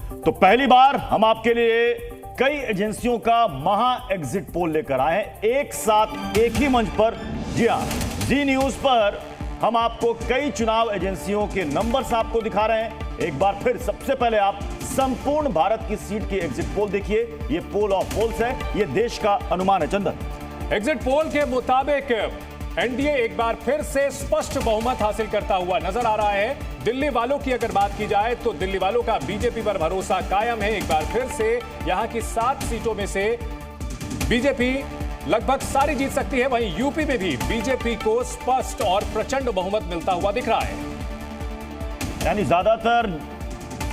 तो पहली बार हम आपके लिए कई एजेंसियों का महा एग्जिट पोल लेकर आए हैं एक साथ एक ही मंच पर। जी हां, जी न्यूज पर हम आपको कई चुनाव एजेंसियों के नंबर्स आपको दिखा रहे हैं। एक बार फिर सबसे पहले आप संपूर्ण भारत की सीट की एग्जिट पोल देखिए। ये पोल ऑफ पोल्स है, ये देश का अनुमान है। चंदन, एग्जिट पोल के मुताबिक एनडीए एक बार फिर से स्पष्ट बहुमत हासिल करता हुआ नजर आ रहा है। दिल्ली वालों की अगर बात की जाए तो दिल्ली वालों का बीजेपी पर भरोसा कायम है। एक बार फिर से यहां की 7 सीटों में से बीजेपी लगभग सारी जीत सकती है। वहीं यूपी में भी बीजेपी को स्पष्ट और प्रचंड बहुमत मिलता हुआ दिख रहा है। यानी ज्यादातर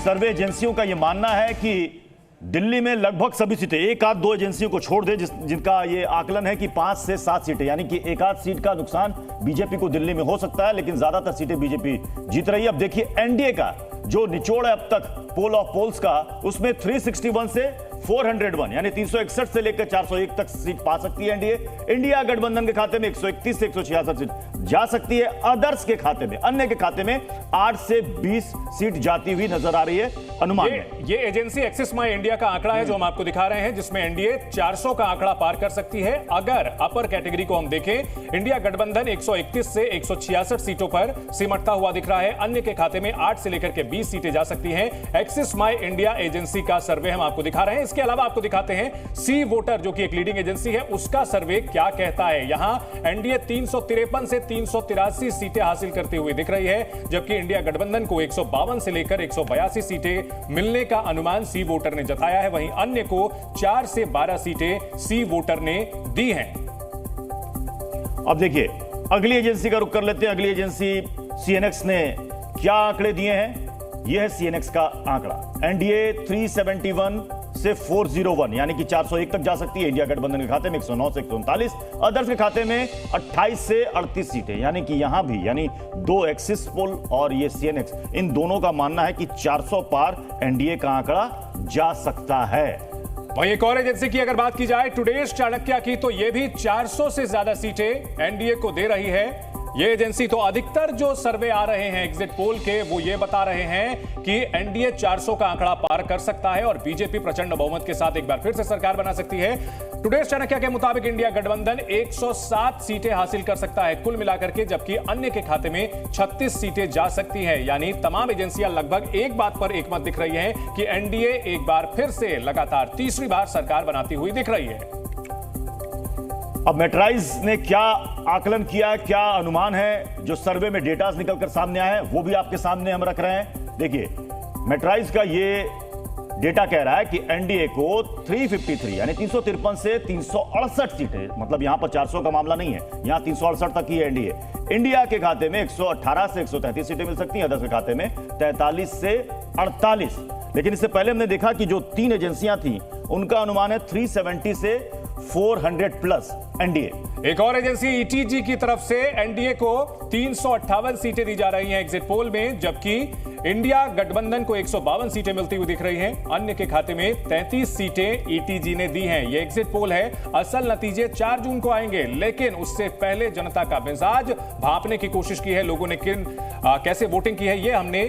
सर्वे एजेंसियों का यह मानना है कि दिल्ली में लगभग सभी सीटें, एक आध दो एजेंसियों को छोड़ दे जिनका यह आकलन है कि 5 से 7 सीटें, यानी कि एक आध सीट का नुकसान बीजेपी को दिल्ली में हो सकता है, लेकिन ज्यादातर सीटें बीजेपी जीत रही है। अब देखिए एनडीए का जो निचोड़ है अब तक पोल ऑफ पोल्स का, उसमें 361 से 401 यानी 361 से लेकर 401 तक सीट पा सकती है एनडीए। इंडिया गठबंधन के खाते में 131 से 166 सीट जा सकती है। अदर्स के खाते में, अन्य के खाते में 8 से 20 सीट जाती हुई नजर आ रही है अनुमान में। ये एजेंसी एक्सिस माई इंडिया का आंकड़ा है जो हम आपको दिखा रहे हैं, जिसमें एनडीए 400 का आंकड़ा पार कर सकती है। अगर अपर कैटेगरी को हम देखें, इंडिया गठबंधन 131 से 166 सीटों पर सिमटता हुआ दिख रहा है। अन्य के खाते में 8 से लेकर के 20 सीटें जा सकती हैं। एक्सिस माई इंडिया एजेंसी का सर्वे हम आपको दिखा रहे हैं। इसके अलावा आपको दिखाते हैं सी वोटर जो कि एक लीडिंग एजेंसी है, उसका सर्वे क्या कहता है। यहां एनडीए 353 से 383 सीटें हासिल करती हुई दिख रही है, जबकि इंडिया गठबंधन को 152 से लेकर 182 सीटें मिलने का अनुमान सी वोटर ने जताया है। वहीं अन्य को 4 से 12 सीटें सी वोटर ने दी हैं। अब देखिए अगली एजेंसी का रुख कर लेते हैं। अगली एजेंसी सीएनएक्स ने क्या आंकड़े दिए हैं। यह है सीएनएक्स का आंकड़ा। एनडीए 371 से 401 यानी कि 401 तक जा सकती है। इंडिया गठबंधन के खाते में 109 से 139, अदर्स के खाते में 28 से 38 सीटें, यानी कि यहां भी यानी दो एक्सिस पोल और ये सीएनएक्स, इन दोनों का मानना है कि 400 पार एनडीए का आंकड़ा जा सकता है। वहीं एक और एजेंसी की अगर बात की जाए टुडेज चाणक्य की, तो यह भी 400 से ज्यादा सीटें एनडीए को दे रही है। ये एजेंसी तो अधिकतर जो सर्वे आ रहे हैं एग्जिट पोल के, वो ये बता रहे हैं कि एनडीए 400 का आंकड़ा पार कर सकता है और बीजेपी प्रचंड बहुमत के साथ एक बार फिर से सरकार बना सकती है। टुडेज चाणक्य के मुताबिक इंडिया गठबंधन 107 सीटें हासिल कर सकता है कुल मिलाकर के, जबकि अन्य के खाते में 36 सीटें जा सकती हैं। यानी तमाम एजेंसियां लगभग एक बात पर एकमत दिख रही हैं कि एनडीए एक बार फिर से लगातार तीसरी बार सरकार बनाती हुई दिख रही है। अब मेट्राइज ने क्या आकलन किया, क्या अनुमान है, जो सर्वे में डेटा निकलकर सामने आया है वो भी आपके सामने हम रख रहे हैं। देखिए मेट्राइज का ये डेटा कह रहा है कि एनडीए को 353 यानी 353 से 368 सीटें, मतलब यहां पर 400 का मामला नहीं है, यहां 368 तक ही है एनडीए। इंडिया के खाते में 118 से 133 सीटें मिल सकती हैं, अदर्स के खाते में 43 से 48। लेकिन इससे पहले हमने देखा कि जो 3 एजेंसियां थी उनका अनुमान है 370 से 400 प्लस एनडीए। एक और एजेंसी ईटीजी की तरफ से एनडीए को 358 सीटें दी जा रही हैं एग्जिट पोल में, जबकि इंडिया गठबंधन को 152 सीटें मिलती हुई दिख रही हैं। अन्य के खाते में 33 सीटें ईटीजी ने दी हैं। यह एग्जिट पोल है, असल नतीजे 4 जून को आएंगे, लेकिन उससे पहले जनता का मिजाज भांपने की कोशिश की है। लोगों ने कैसे वोटिंग की है, ये हमने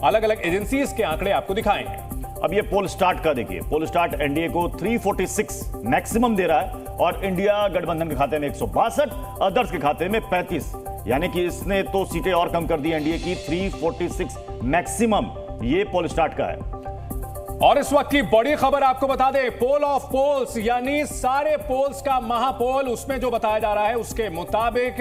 अलग अलग एजेंसीज के आंकड़े आपको दिखाए हैं। अब ये पोल स्टार्ट का देखिए, पोल स्टार्ट एनडीए को 346 मैक्सिमम दे रहा है और इंडिया गठबंधन के खाते में 162, अदर्स के खाते में 35, यानी कि इसने तो सीटें और कम कर दी एनडीए की। 346 मैक्सिमम ये पोल स्टार्ट का है। और इस वक्त की बड़ी खबर आपको बता दें, पोल ऑफ पोल्स यानी सारे पोल्स का महापोल, उसमें जो बताया जा रहा है उसके मुताबिक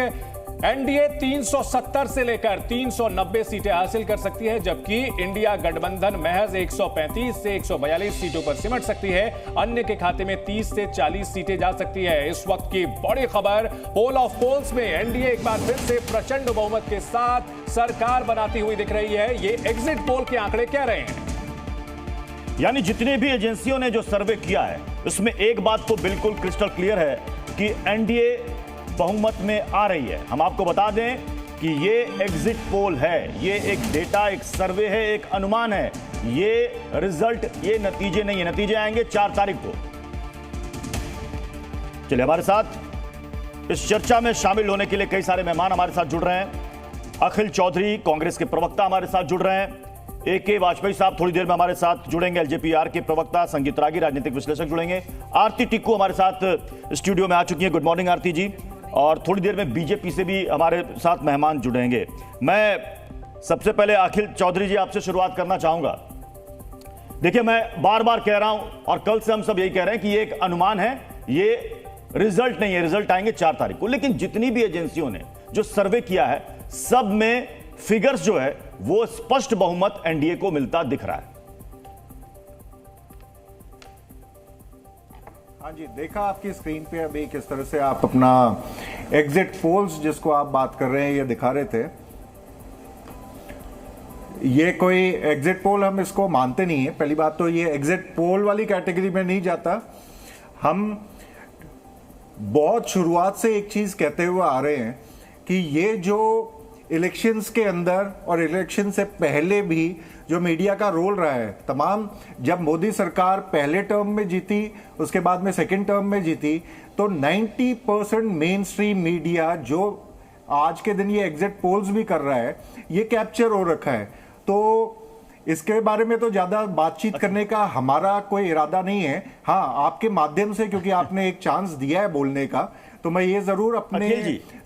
एनडीए 370 से लेकर 390 सीटें हासिल कर सकती है, जबकि इंडिया गठबंधन महज 135 से 142 सीटों पर सिमट सकती है। अन्य के खाते में 30 से 40 सीटें जा सकती है। इस वक्त की बड़ी खबर, पोल ऑफ पोल्स में एनडीए एक बार फिर से प्रचंड बहुमत के साथ सरकार बनाती हुई दिख रही है। ये एग्जिट पोल के आंकड़े कह रहे हैं। यानी जितने भी एजेंसियों ने जो सर्वे किया है उसमें एक बात तो बिल्कुल क्रिस्टल क्लियर है कि एनडीए बहुमत में आ रही है। हम आपको बता दें कि ये एग्जिट पोल है, ये एक डेटा, एक सर्वे है, एक अनुमान है। ये रिजल्ट, ये नतीजे नहीं है। नतीजे आएंगे 4 तारीख को। चलिए हमारे साथ इस चर्चा में शामिल होने के लिए कई सारे मेहमान हमारे साथ जुड़ रहे हैं। अखिल चौधरी कांग्रेस के प्रवक्ता हमारे साथ जुड़ रहे हैं। AK वाजपेयी साहब थोड़ी देर में हमारे साथ जुड़ेंगे। LJPR के प्रवक्ता संगीत रागी, राजनीतिक विश्लेषक जुड़ेंगे। आरती टिक्कू हमारे साथ स्टूडियो में आ चुकी हैं। गुड मॉर्निंग आरती जी। और थोड़ी देर में बीजेपी से भी हमारे साथ मेहमान जुड़ेंगे। मैं सबसे पहले अखिल चौधरी जी आपसे शुरुआत करना चाहूंगा। देखिए, मैं बार बार कह रहा हूं और कल से हम सब यही कह रहे हैं कि ये एक अनुमान है, ये रिजल्ट नहीं है। रिजल्ट आएंगे 4 तारीख को। लेकिन जितनी भी एजेंसियों ने जो सर्वे किया है, सब में फिगर्स जो है वो स्पष्ट बहुमत एनडीए को मिलता दिख रहा है। हाँ जी, देखा आपकी स्क्रीन पे अभी किस तरह से आप अपना एग्जिट पोल्स जिसको आप बात कर रहे हैं ये दिखा रहे थे। ये कोई एग्जिट पोल हम इसको मानते नहीं है। पहली बात तो ये एग्जिट पोल वाली कैटेगरी में नहीं जाता। हम बहुत शुरुआत से एक चीज कहते हुए आ रहे हैं कि ये जो इलेक्शंस के अंदर और इलेक्शन से पहले भी जो मीडिया का रोल रहा है, तमाम जब मोदी सरकार पहले टर्म में जीती, उसके बाद में सेकंड टर्म में जीती, तो 90% मेन स्ट्रीम मीडिया जो आज के दिन ये एग्जिट पोल्स भी कर रहा है, ये कैप्चर हो रखा है। तो इसके बारे में तो ज्यादा बातचीत करने का हमारा कोई इरादा नहीं है। हाँ, आपके माध्यम से, क्योंकि आपने एक चांस दिया है बोलने का, तो मैं ये जरूर अपने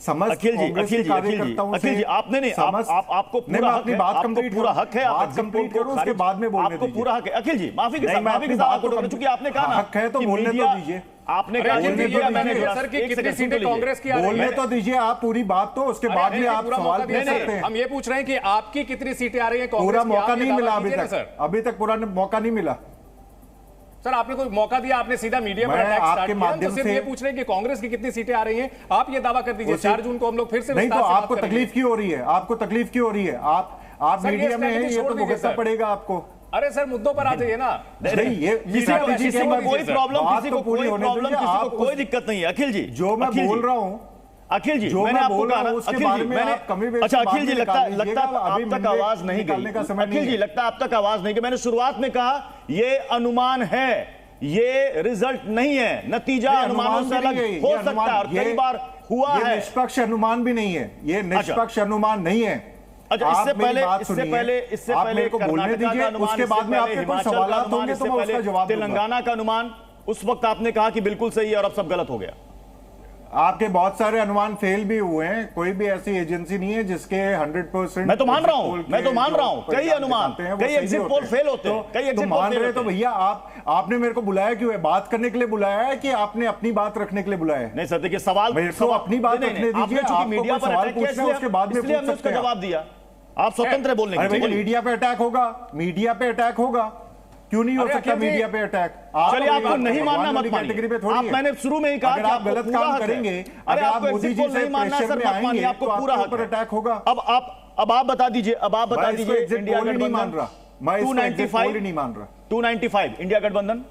समस्त कांग्रेस के कार्यकर्ताओं से आपने नहीं, आपको पूरा हक है, पूरा हक है, बात कंप्लीट करो, उसके बाद में बोलने दीजिए। आपको पूरा हक है अखिल जी, माफी के साथ आपको रोकना, चूंकि आपने कहा ना हक है तो बोलने तो दीजिए। आपने कहा सर की कितनी सीटें कांग्रेस की आ रही है, बोलने तो दीजिए आप पूरी बात, तो उसके बाद में आप सवाल पूछ सकते हैं। हम ये पूछ रहे हैं कि आपकी कितनी सीटें आ रही है कांग्रेस पूरा की? मौका नहीं मिला अभी तक पूरा मौका नहीं मिला सर। आपने कोई मौका दिया, आपने सीधा मीडिया पर अटैक स्टार्ट किया। हम तो सिर्फ ये पूछ रहे हैं कि कांग्रेस की कितनी सीटें आ रही हैं। आप ये दावा कर दीजिए 4 जून को हम लोग फिर से नहीं। तो आपको तकलीफ क्यों हो रही है? आपको तकलीफ क्यों हो रही है? आप मीडिया में हैं, ये तो भुगतना पड़ेगा आपको। अरे सर, मुद्दों पर आ जाइए ना। नहीं, ये किसी को कोई प्रॉब्लम, किसी को कोई दिक्कत नहीं है अखिल जी। जो मैं बोल रहा हूं अखिल जी, मैंने आपको कहा ना अखिल जी, मैंने अच्छा अखिल जी, लगता आप तक आवाज नहीं गई। अखिल जी, लगता आप तक आवाज नहीं गई। मैंने शुरुआत में कहा ये अनुमान है, ये रिजल्ट नहीं है, नतीजा अनुमानों से अलग हो सकता है और कई बार हुआ है। निष्पक्ष अनुमान भी नहीं है, ये निष्पक्ष अनुमान नहीं है। अच्छा, इससे पहले मेरे को बोलने दीजिए, उसके बाद में आपके कुछ सवाल होंगे तो मैं उसका जवाब दूंगा। तेलंगाना का अनुमान उस वक्त आपने कहा कि बिल्कुल सही है और अब सब गलत हो गया। आपके बहुत सारे अनुमान फेल भी हुए हैं। कोई भी ऐसी एजेंसी नहीं है जिसके 100%। मैं तो मान रहा हूं, कई अनुमान, कई एग्जिट पोल फेल होते हैं, कई एग्जिट पोल फेल होते हैं। तो भैया आपने मेरे को बुलाया क्यों है? बात करने के लिए बुलाया है कि आपने अपनी बात रखने के लिए बुलाया है? नहीं सर, देखिए सवाल मेरे को अपनी बात रखने दीजिए। आपको मीडिया पर सवाल पूछना है, उसके बाद में इसलिए हमने उसका जवाब दिया। आप स्वतंत्र है बोलने के। मीडिया पे अटैक होगा, मीडिया पे अटैक होगा, क्यों नहीं हो सकता मीडिया पे अटैक? चलिए, आपको नहीं मानना मत मानिए। आप, मैंने शुरू में ही कहा कि आप गलत काम करेंगे, अगर आप मोदी जी से प्रेशर में आएंगे, आपको पूरा हक पर अटैक होगा। अब आप बता दीजिए, इंडिया गठबंधन नहीं मान रहा, मैं 295 नहीं मान रहा। 295 इंडिया गठबंधन,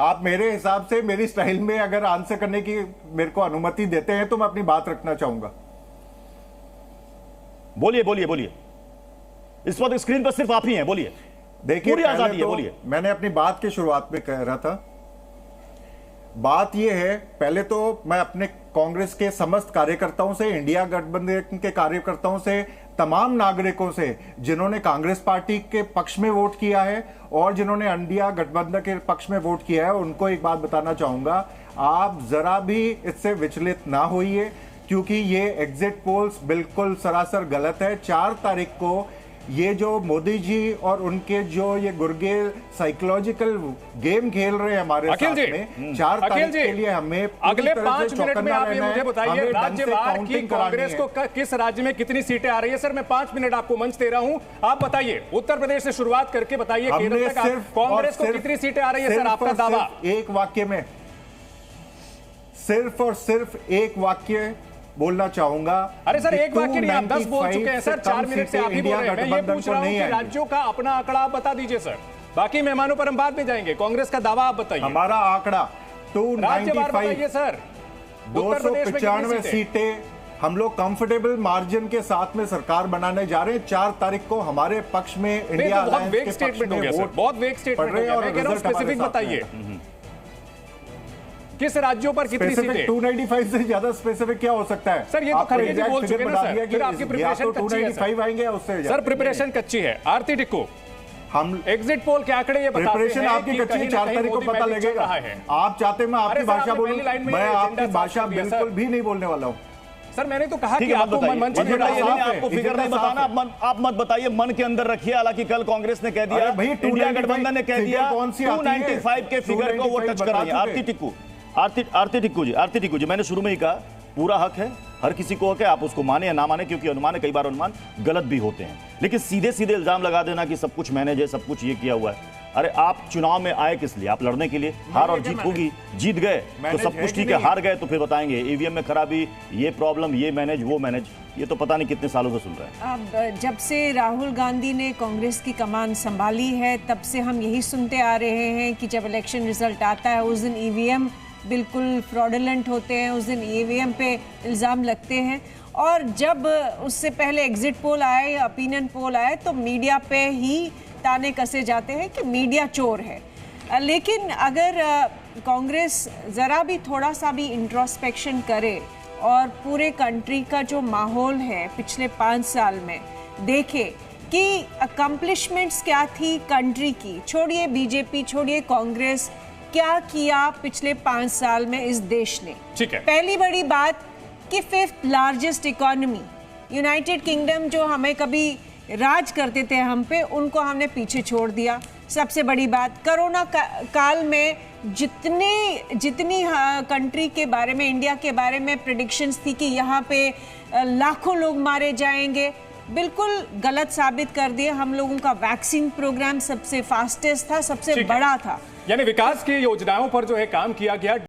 आप मेरे हिसाब से मेरी स्टाइल में अगर आंसर करने की मेरे को अनुमति देते हैं तो मैं अपनी बात रखना चाहूंगा। बोलिए। इस वक्त स्क्रीन पर सिर्फ आप ही हैं, बोलिए। देखिए, पूरी आजादी है, बोलिए। मैंने अपनी बात की शुरुआत में कह रहा था, बात यह है, पहले तो मैं अपने कांग्रेस के समस्त कार्यकर्ताओं से, इंडिया गठबंधन के कार्यकर्ताओं से, तमाम नागरिकों से जिन्होंने कांग्रेस पार्टी के पक्ष में वोट किया है और जिन्होंने इंडिया गठबंधन के पक्ष में वोट किया है, उनको एक बात बताना चाहूंगा, आप जरा भी इससे विचलित ना होइए, क्योंकि ये एग्जिट पोल्स बिल्कुल सरासर गलत है। 4 तारीख को ये जो मोदी जी और उनके जो ये गुर्गे साइकोलॉजिकल गेम खेल रहे हैं हमारे साथ में, 4 तारीख के लिए हमें अगले 5 मिनट में आप ये मुझे बताइए, राज्यवार की कांग्रेस को किस राज्य में कितनी सीटें आ रही है? सर, मैं 5 मिनट आपको मंच दे रहा हूं, आप बताइए। उत्तर प्रदेश से शुरुआत करके बताइए, केरल तक कांग्रेस को कितनी सीटें आ रही है? सर, आपका दावा एक वाक्य में, सिर्फ और सिर्फ एक वाक्य बोलना चाहूंगा। अरे सर, एक वाक्य नहीं, आप 10 बोल चुके हैं सर। 4 मिनट से आप ही बोल रहे हैं। मैं ये पूछ रहा हूं कि राज्यों का अपना आंकड़ा आप बता दीजिए सर, बाकी मेहमानों पर हम बाद में जाएंगे। कांग्रेस का दावा आप बताइए। हमारा आंकड़ा 295 सर, 295 सीटें हम लोग कंफर्टेबल मार्जिन के साथ में सरकार बनाने जा रहे हैं। 4 तारीख को हमारे पक्ष में इंडिया अलायंस के पक्ष में वोट, बहुत वेग स्टेटमेंट हो गया। मैं कह रहा हूं स्पेसिफिक बताइए। किस राज्यों पर कितनी सीटें? 295 से ज्यादा स्पेसिफिक क्या हो सकता है सर, ये तो आपको खड़गे जी exact बोल figure चुके ना बता सर, दिया फिर कि आपकी या प्रिपरेशन तो कच्ची है 295 आएंगे या उससे सर, प्रिपरेशन कच्ची है। आरती टिक्कू, हम एग्जिट पोल के आंकड़े ये बताते प्रिपरेशन हैं आपकी कि कच्ची कहीं है, ना 4 कहीं तारीख को मोदी पता मैजिक चल लगेगा। रहा है। आप चाहते मैं आपकी अरे सर, भाषा आपने बोलूं, पहली लाइन में मैं एजेंडा आपकी साफ भाषा कर दिया, बिल्कुल सर। भी नहीं बोलने वाला हूं। सर, मैंने तो कहा ठीक कि है, मत आपको बताइए, मंच मत नहीं बताइए, मिला। नहीं, आपको फिगर नहीं बताना, आप मत बताइए, मन के अंदर रखिए। हालांकि कल कांग्रेस ने कह दिया, अरे भाई, इंडिया गठबंधन ने कह दिया 295 के फिगर को वो टच कर रही है। आरती टिक्कू जी, मैंने शुरू में ही कहा, पूरा हक है, हर किसी को हक है, आप उसको माने या ना माने, क्योंकि अनुमान है, कई बार अनुमान गलत भी होते हैं। लेकिन सीधे सीधे इल्जाम लगा देना कि सब कुछ मैनेज है, सब कुछ ये किया हुआ है। अरे आप चुनाव में आए किस लिए? आप लड़ने के लिए। हार और जीत होगी, जीत गए तो सब कुछ ठीक है, हार गए तो फिर बताएंगे ईवीएम में खराबी, ये प्रॉब्लम, ये मैनेज, वो मैनेज। ये तो पता नहीं कितने सालों से सुन रहे हैं। अब जब से राहुल गांधी ने कांग्रेस की कमान संभाली है, तब से हम यही सुनते आ रहे हैं कि जब इलेक्शन रिजल्ट आता है उस दिन ईवीएम बिल्कुल फ्रॉडुलेंट होते हैं, उस दिन ईवीएम पे इल्ज़ाम लगते हैं। और जब उससे पहले एग्जिट पोल आए, ओपिनियन पोल आए, तो मीडिया पे ही ताने कसे जाते हैं कि मीडिया चोर है। लेकिन अगर कांग्रेस ज़रा भी थोड़ा सा भी इंट्रोस्पेक्शन करे और पूरे कंट्री का जो माहौल है पिछले 5 साल में देखे कि अकम्पलिशमेंट्स क्या थी कंट्री की, छोड़िए बीजेपी, छोड़िए कांग्रेस, क्या किया पिछले 5 साल में इस देश ने। ठीक है। पहली बड़ी बात कि 5th largest economy United kingdom, जो हमें कभी राज करते थे हम पे, उनको हमने पीछे छोड़ दिया। सबसे बड़ी बात, कोरोना काल में जितनी कंट्री के बारे में, इंडिया के बारे में प्रेडिक्शंस थी कि यहाँ पे लाखों लोग मारे जाएंगे, बिल्कुल गलत साबित कर दिए। हम लोगों का वैक्सीन प्रोग्राम सबसे फास्टेस्ट था, सबसे बड़ा था। यानी विकास की योजनाओं पर जो है काम किया गया।